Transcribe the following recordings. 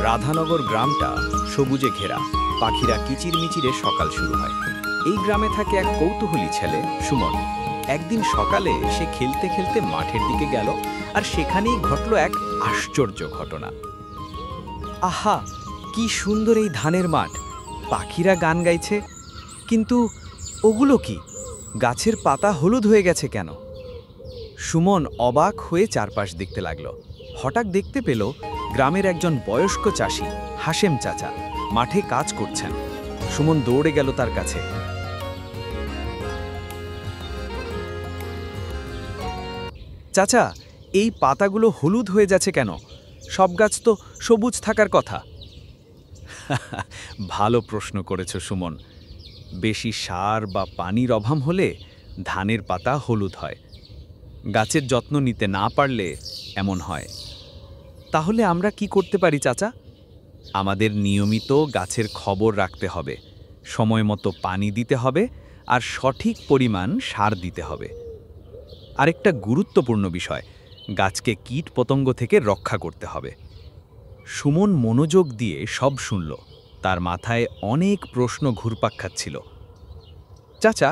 রাধানগর গ্রামটা সবুজে ঘেরা, পাখিরা কিচিরমিচিরে সকাল শুরু হয়। এই গ্রামে থাকে এক কৌতূহলী ছেলে সুমন। একদিন সকালে সে খেলতে খেলতে মাঠের দিকে গেল, আর সেখানেই ঘটল এক আশ্চর্য ঘটনা। আহা, কি সুন্দর এই ধানের মাঠ! পাখিরা গান গাইছে, কিন্তু ওগুলো কি? গাছের পাতা হলুদ হয়ে গেছে কেন? সুমন অবাক হয়ে চারপাশ দেখতে লাগলো। হঠাৎ দেখতে পেল গ্রামের একজন বয়স্ক চাষি হাশেম চাচা মাঠে কাজ করছেন। সুমন দৌড়ে গেল তার কাছে। চাচা, এই পাতাগুলো হলুদ হয়ে যাচ্ছে কেন? সব গাছ তো সবুজ থাকার কথা। ভালো প্রশ্ন করেছো সুমন। বেশি সার বা পানির অভাব হলে ধানের পাতা হলুদ হয়। গাছের যত্ন নিতে না পারলে এমন হয়। তাহলে আমরা কি করতে পারি চাচা? আমাদের নিয়মিত গাছের খবর রাখতে হবে, সময় মতো পানি দিতে হবে, আর সঠিক পরিমাণ সার দিতে হবে। আরেকটা গুরুত্বপূর্ণ বিষয়, গাছকে কীটপতঙ্গ থেকে রক্ষা করতে হবে। সুমন মনোযোগ দিয়ে সব শুনল। তার মাথায় অনেক প্রশ্ন ঘুরপাক খাচ্ছিল। চাচা,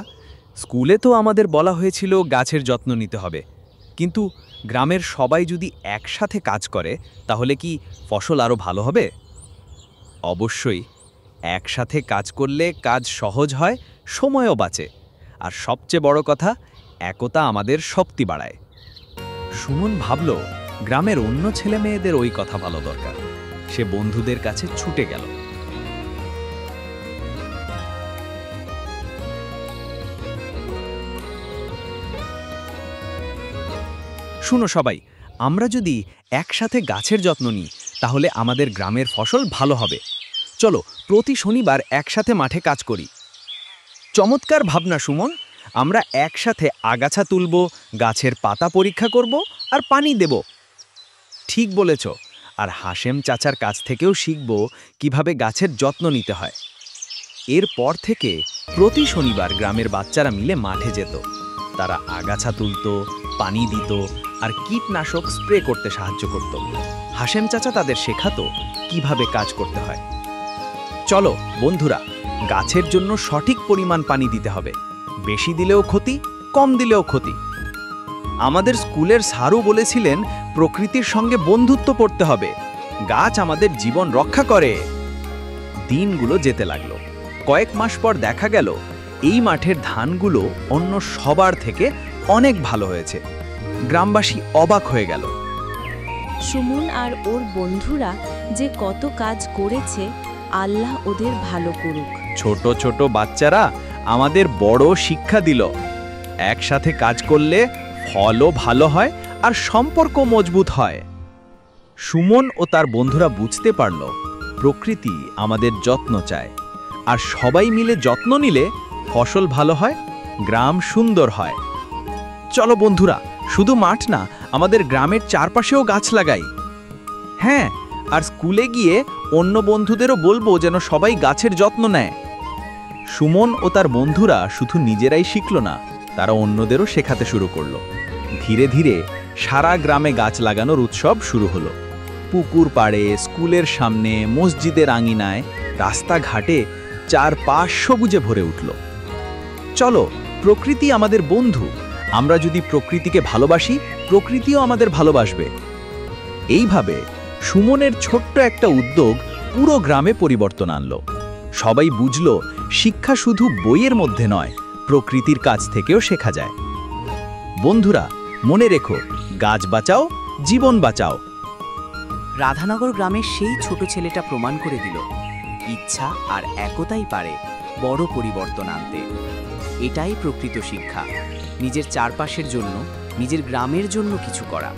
স্কুলে তো আমাদের বলা হয়েছিল গাছের যত্ন নিতে হবে, কিন্তু গ্রামের সবাই যদি একসাথে কাজ করে তাহলে কি ফসল আরও ভালো হবে? অবশ্যই। একসাথে কাজ করলে কাজ সহজ হয়, সময়ও বাঁচে, আর সবচেয়ে বড় কথা, একতা আমাদের শক্তি বাড়ায়। সুমন ভাবল, গ্রামের অন্য ছেলে মেয়েদের ওই কথা ভালো দরকার। সে বন্ধুদের কাছে ছুটে গেল। শুনো সবাই, আমরা যদি একসাথে গাছের যত্ন নিই তাহলে আমাদের গ্রামের ফসল ভালো হবে। চলো প্রতি শনিবার একসাথে মাঠে কাজ করি। চমৎকার ভাবনা সুমন। আমরা একসাথে আগাছা তুলব, গাছের পাতা পরীক্ষা করব, আর পানি দেব। ঠিক বলেছ। আর হাশেম চাচার কাছ থেকেও শিখব কিভাবে গাছের যত্ন নিতে হয়। এরপর থেকে প্রতি শনিবার গ্রামের বাচ্চারা মিলে মাঠে যেত। তারা আগাছা তুলত, পানি দিত, আর কীটনাশক স্প্রে করতে সাহায্য করত। হাশেম চাচা তাদের শেখাতো কিভাবে কাজ করতে হয়। চলো বন্ধুরা, গাছের জন্য সঠিক পরিমাণ পানি দিতে হবে। বেশি দিলেও ক্ষতি, কম দিলেও ক্ষতি। আমাদের স্কুলের স্যারও বলেছিলেন প্রকৃতির সঙ্গে বন্ধুত্ব করতে হবে। গাছ আমাদের জীবন রক্ষা করে। দিনগুলো যেতে লাগলো। কয়েক মাস পর দেখা গেল এই মাঠের ধানগুলো অন্য সবার থেকে অনেক ভালো হয়েছে। গ্রামবাসী অবাক হয়ে গেল। সুমন আর ওর বন্ধুরা যে কত কাজ করেছে, আল্লাহ ওদের ভালো করুক। ছোট ছোট বাচ্চারা আমাদের বড় শিক্ষা দিল। একসাথে কাজ করলে ফলও ভালো হয়, আর সম্পর্ক মজবুত হয়। সুমন ও তার বন্ধুরা বুঝতে পারল প্রকৃতি আমাদের যত্ন চায়, আর সবাই মিলে যত্ন নিলে ফসল ভালো হয়, গ্রাম সুন্দর হয়। চলো বন্ধুরা, শুধু মাঠ না, আমাদের গ্রামের চারপাশেও গাছ লাগাই। হ্যাঁ, আর স্কুলে গিয়ে অন্য বন্ধুদেরও বলবো যেন সবাই গাছের যত্ন নেয়। সুমন ও তার বন্ধুরা শুধু নিজেরাই শিখল না, তারা অন্যদেরও শেখাতে শুরু করলো। ধীরে ধীরে সারা গ্রামে গাছ লাগানোর উৎসব শুরু হলো। পুকুর পাড়ে, স্কুলের সামনে, মসজিদের আঙিনায়, রাস্তাঘাটে চারপাশ সবুজে ভরে উঠল। চলো, প্রকৃতি আমাদের বন্ধু। আমরা যদি প্রকৃতিকে ভালোবাসি, প্রকৃতিও আমাদের ভালোবাসবে। এইভাবে সুমনের ছোট্ট একটা উদ্যোগ পুরো গ্রামে পরিবর্তন আনলো। সবাই বুঝল, শিক্ষা শুধু বইয়ের মধ্যে নয়, প্রকৃতির কাছ থেকেও শেখা যায়। বন্ধুরা, মনে রেখো, গাছ বাঁচাও, জীবন বাঁচাও। রাধানগর গ্রামের সেই ছোট ছেলেটা প্রমাণ করে দিল, ইচ্ছা আর একতাই পারে বড় পরিবর্তন আনতে। এটাই প্রকৃত শিক্ষা, নিজের চারপাশের জন্য, নিজের গ্রামের জন্য কিছু করা।